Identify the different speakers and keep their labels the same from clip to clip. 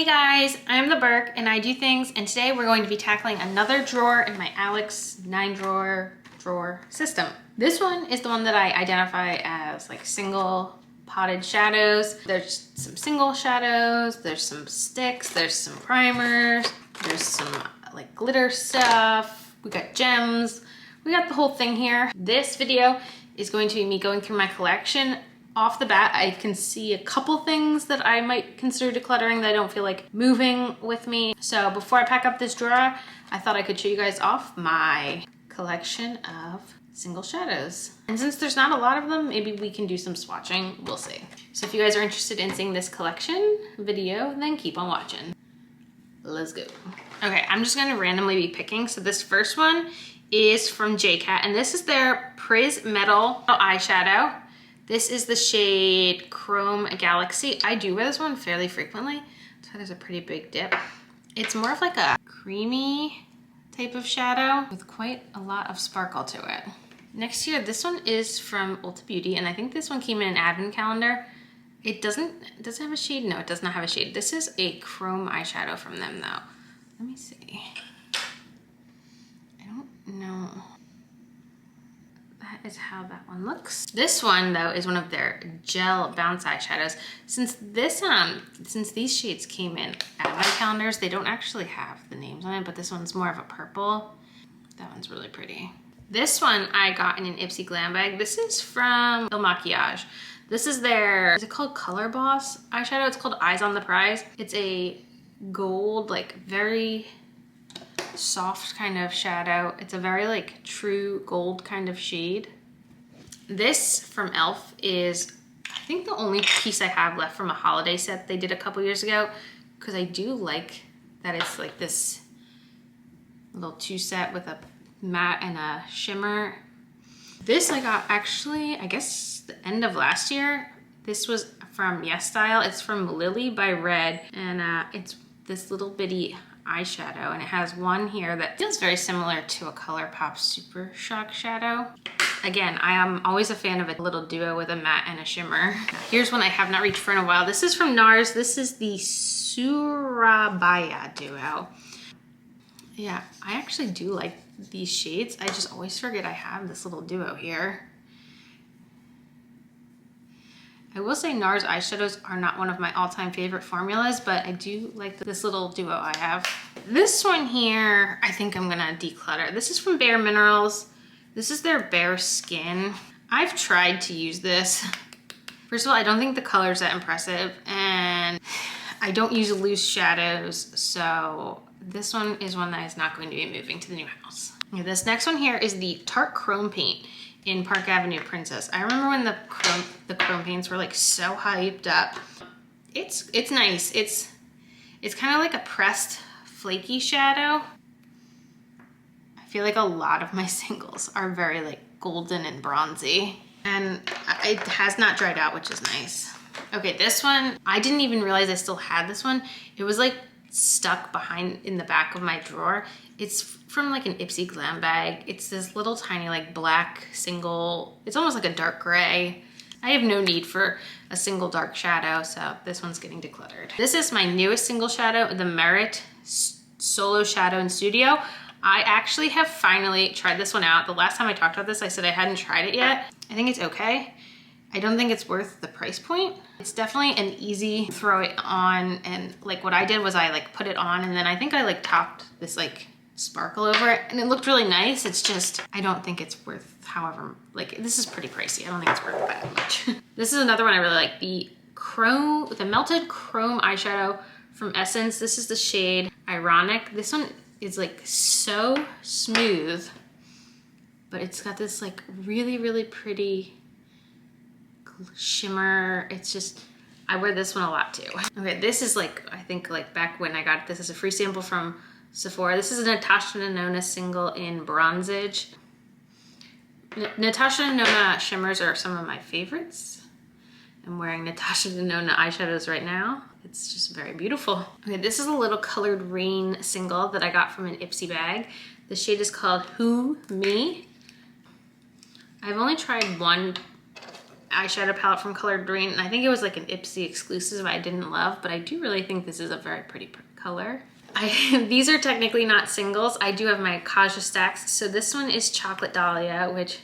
Speaker 1: guys, I'm the Burke and I do things, and today we're going to be tackling another drawer in my Alex 9-drawer system. This one is the one that I identify as like single potted shadows. There's some single shadows, there's some sticks, there's some primers, there's some like glitter stuff, we got gems, we got the whole thing here. This video is going to be me going through my collection. Off the bat, I can see a couple things that I might consider decluttering that I don't feel like moving with me. So before I pack up this drawer, I thought I could show you guys off my collection of single shadows. And since there's not a lot of them, maybe we can do some swatching, we'll see. So if you guys are interested in seeing this collection video, then keep on watching. Let's go. Okay, I'm just gonna randomly be picking. So this first one is from JCat, and this is their Priz Metal eyeshadow. This is the shade Chrome Galaxy. I do wear this one fairly frequently. So there's a pretty big dip. It's more of like a creamy type of shadow with quite a lot of sparkle to it. Next here, this one is from Ulta Beauty, and I think this one came in an advent calendar. Does it have a shade? No, it does not have a shade. This is a chrome eyeshadow from them though. Let me see. I don't know. That is how that one looks. This one though is one of their gel bounce eyeshadows. Since these shades came in advent calendars, they don't actually have the names on it, but this one's more of a purple. That one's really pretty. This one I got in an Ipsy glam bag. This is from Il Makiage. This is their, is it called Color Boss eyeshadow? It's called Eyes on the Prize. It's a gold, like very soft kind of shadow. It's a very like true gold kind of shade. This from e.l.f. is, I think, the only piece I have left from a holiday set they did a couple years ago, because I do like that it's like this little two set with a matte and a shimmer. This I got actually, I guess, the end of last year. This was from Yes Style. It's from Lily by Red, and it's this little bitty eyeshadow, and it has one here that feels very similar to a ColourPop Super Shock shadow. Again, I am always a fan of a little duo with a matte and a shimmer. Here's one I have not reached for in a while. This is from NARS. This is the Surabaya duo. Yeah, I actually do like these shades. I just always forget I have this little duo here. I will say NARS eyeshadows are not one of my all-time favorite formulas, but I do like this little duo I have. This one here, I think I'm gonna declutter. This is from Bare Minerals. This is their Bare Skin. I've tried to use this. First of all, I don't think the color's that impressive, and I don't use loose shadows, so this one is one that is not going to be moving to the new house. Okay, this next one here is the Tarte Chrome Paint in Park Avenue Princess. I remember when the chrome paints were like so hyped up. It's nice. It's kind of like a pressed flaky shadow. I feel like a lot of my singles are very like golden and bronzy, and it has not dried out, which is nice. Okay, this one, I didn't even realize I still had this one. It was like stuck behind in the back of my drawer. It's from like an Ipsy glam bag. It's this little tiny like black single, it's almost like a dark gray. I have no need for a single dark shadow, so this one's getting decluttered. This is my newest single shadow, the Merit Solo Shadow in Studio. I actually have finally tried this one out. The last time I talked about this, I said I hadn't tried it yet. I think it's okay. I don't think it's worth the price point. It's definitely an easy throw it on, and like what I did was I like put it on, and then I think I like topped this like sparkle over it, and it looked really nice. It's just, I don't think it's worth, however, like this is pretty pricey. I don't think it's worth that much. This is another one I really like, the Melted Chrome eyeshadow from Essence. This is the shade Ironic. This one is like so smooth, but it's got this like really, really pretty shimmer. It's just, I wear this one a lot too. Okay, this is like, I think like back when I got this as a free sample from Sephora. This is a Natasha Denona single in Bronzage. Natasha Denona shimmers are some of my favorites. I'm wearing Natasha Denona eyeshadows right now. It's just very beautiful. Okay, this is a little Colored Rain single that I got from an Ipsy bag. The shade is called Who Me. I've only tried one eyeshadow palette from Colored Green, and I think it was like an Ipsy exclusive I didn't love, but I do really think this is a very pretty color. These are technically not singles. I do have my Kaja stacks. So this one is Chocolate Dahlia, which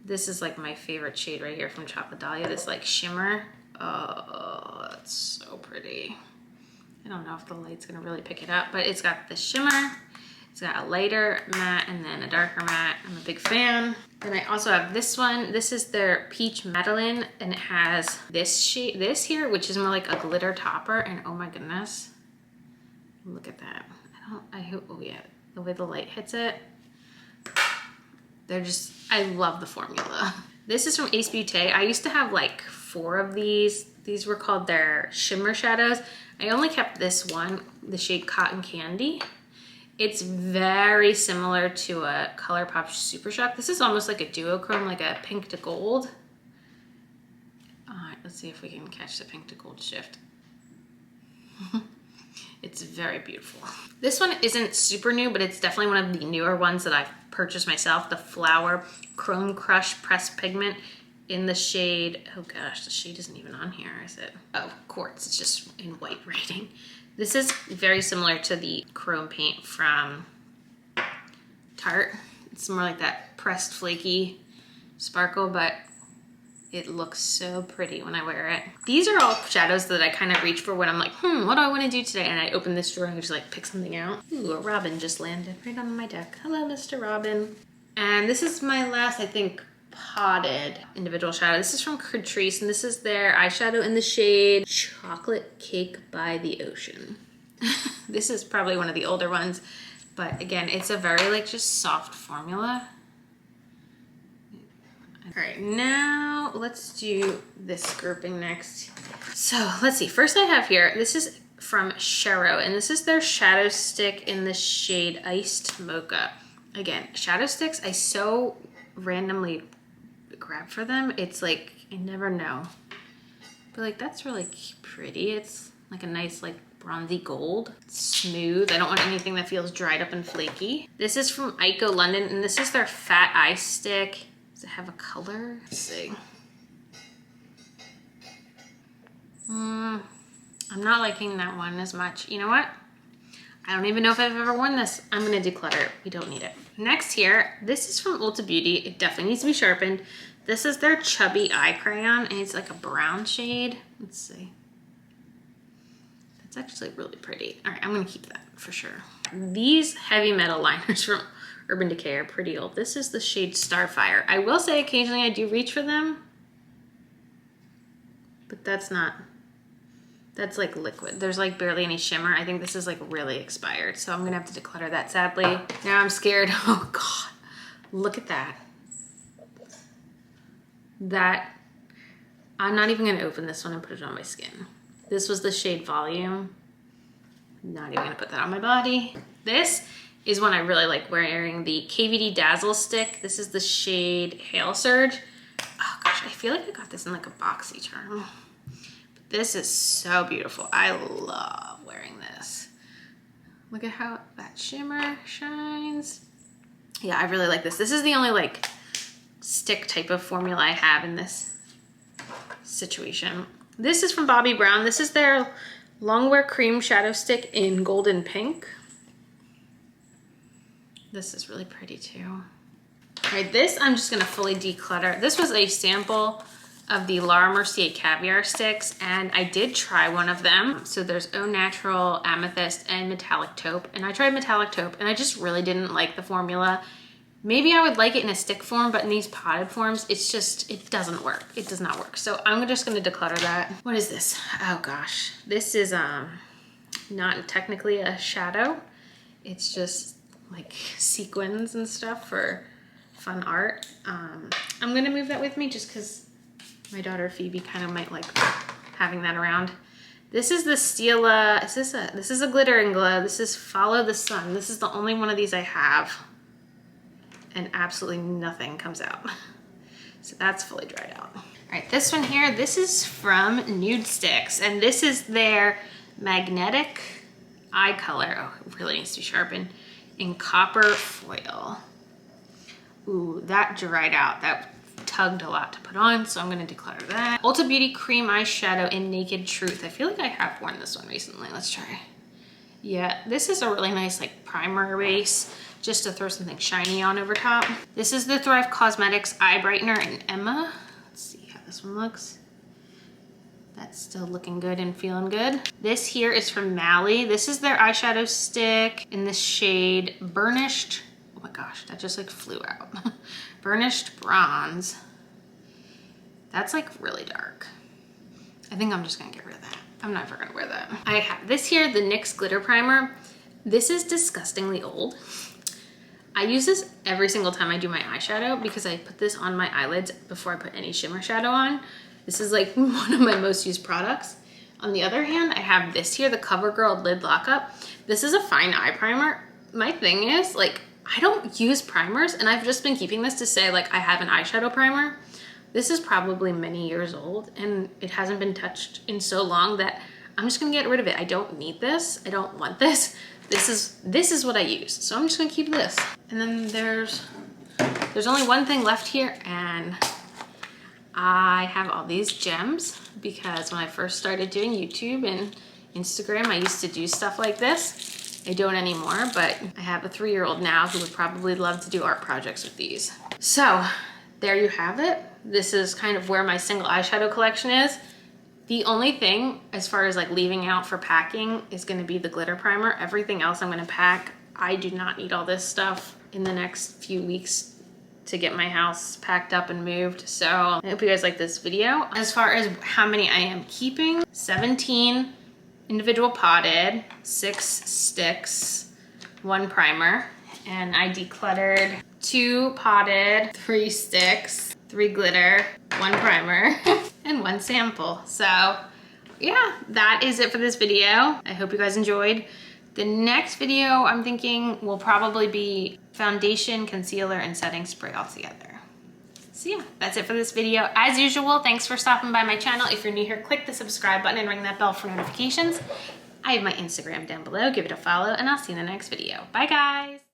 Speaker 1: this is like my favorite shade right here from Chocolate Dahlia, this like shimmer. Oh, that's so pretty. I don't know if the light's gonna really pick it up, but it's got the shimmer. It's got a lighter matte and then a darker matte. I'm a big fan. Then I also have this one. This is their Peach Madeleine, and it has this shade, this here, which is more like a glitter topper. And oh my goodness, look at that. Oh yeah, the way the light hits it. I love the formula. This is from Ace Beauté. I used to have like 4 of these. These were called their shimmer shadows. I only kept this one, the shade Cotton Candy. It's very similar to a ColourPop Super Shock. This is almost like a duochrome, like a pink to gold. All right, let's see if we can catch the pink to gold shift. It's very beautiful. This one isn't super new, but it's definitely one of the newer ones that I've purchased myself. The Flower Chrome Crush Pressed Pigment in the shade, oh gosh, the shade isn't even on here, is it? Oh, Quartz, it's just in white writing. This is very similar to the chrome paint from Tarte. It's more like that pressed flaky sparkle, but it looks so pretty when I wear it. These are all shadows that I kind of reach for when I'm like, what do I want to do today? And I open this drawer and I just like pick something out. Ooh, a robin just landed right on my deck. Hello, Mr. Robin. And this is my last, I think, potted individual shadow. This is from Catrice, and this is their eyeshadow in the shade Chocolate Cake by the Ocean. This is probably one of the older ones, but again, it's a very like just soft formula. All right, now let's do this grouping next. So let's see, first I have here, this is from Shero, and this is their shadow stick in the shade Iced Mocha. Again, shadow sticks, I so randomly grab for them. It's like, I never know. But like, that's really pretty. It's like a nice like bronzy gold. It's smooth. I don't want anything that feels dried up and flaky. This is from Ico London, and this is their Fat Eye Stick. Does it have a color? Let's see. I'm not liking that one as much. You know what? I don't even know if I've ever worn this. I'm gonna declutter it. We don't need it. Next here, this is from Ulta Beauty. It definitely needs to be sharpened. This is their Chubby Eye Crayon, and it's like a brown shade. Let's see. That's actually really pretty. All right, I'm gonna keep that for sure. These heavy metal liners from Urban Decay are pretty old. This is the shade Starfire. I will say occasionally I do reach for them, but that's like liquid. There's like barely any shimmer. I think this is like really expired, so I'm gonna have to declutter that sadly. Now I'm scared. Oh God, look at that. I'm not even gonna open this one and put it on my skin. This was the shade Volume. Not even gonna put that on my body. This is one I really like wearing, the KVD Dazzle Stick. This is the shade Hail Surge. Oh gosh, I feel like I got this in like a boxy charm. But this is so beautiful. I love wearing this. Look at how that shimmer shines. Yeah, I really like this. This is the only like stick type of formula I have in this situation. This is from Bobbi Brown. This is their Longwear Cream Shadow Stick in Golden Pink. This is really pretty too. All right, this I'm just gonna fully declutter. This was a sample of the Laura Mercier Caviar Sticks, and I did try one of them. So there's Au Natural, Amethyst, and Metallic Taupe. And I tried Metallic Taupe, and I just really didn't like the formula. Maybe I would like it in a stick form, but in these potted forms, it's just, it doesn't work. It does not work. So I'm just gonna declutter that. What is this? Oh gosh. This is not technically a shadow. It's just like sequins and stuff for fun art. I'm gonna move that with me just because my daughter Phoebe kind of might like having that around. This is the Stila, this is a glitter and glow. This is Follow the Sun. This is the only one of these I have, and absolutely nothing comes out. So that's fully dried out. All right, this one here, this is from Nude Sticks, and this is their Magnetic Eye Color. Oh, it really needs to be sharpened, in Copper Foil. Ooh, that dried out. That tugged a lot to put on, so I'm gonna declutter that. Ulta Beauty Cream Eyeshadow in Naked Truth. I feel like I have worn this one recently. Let's try. Yeah, this is a really nice like primer base, just to throw something shiny on over top. This is the Thrive Cosmetics Eye Brightener in Emma. Let's see how this one looks. That's still looking good and feeling good. This here is from Mally. This is their eyeshadow stick in the shade Burnished. Oh my gosh, that just like flew out. Burnished Bronze. That's like really dark. I think I'm just gonna get rid of that. I'm never gonna wear that. I have this here, the NYX Glitter Primer. This is disgustingly old. I use this every single time I do my eyeshadow because I put this on my eyelids before I put any shimmer shadow on. This is like one of my most used products. On the other hand, I have this here, the CoverGirl Lid Lockup. This is a fine eye primer. My thing is, like, I don't use primers, and I've just been keeping this to say, like, I have an eyeshadow primer. This is probably many years old, and it hasn't been touched in so long that I'm just gonna get rid of it. I don't need this. I don't want this. This is what I use, so I'm just gonna keep this. And then there's only one thing left here, and I have all these gems because when I first started doing YouTube and Instagram, I used to do stuff like this. I don't anymore, but I have a 3-year-old now who would probably love to do art projects with these. So there you have it. This is kind of where my single eyeshadow collection is. The only thing as far as like leaving out for packing is gonna be the glitter primer. Everything else I'm gonna pack. I do not need all this stuff in the next few weeks to get my house packed up and moved. So I hope you guys like this video. As far as how many I am keeping, 17 individual potted, 6 sticks, 1 primer, and I decluttered 2 potted, 3 sticks, 3 glitter, 1 primer, and 1 sample. So yeah, that is it for this video. I hope you guys enjoyed. The next video I'm thinking will probably be foundation, concealer, and setting spray all together. So yeah, that's it for this video. As usual, thanks for stopping by my channel. If you're new here, click the subscribe button and ring that bell for notifications. I have my Instagram down below. Give it a follow, and I'll see you in the next video. Bye, guys.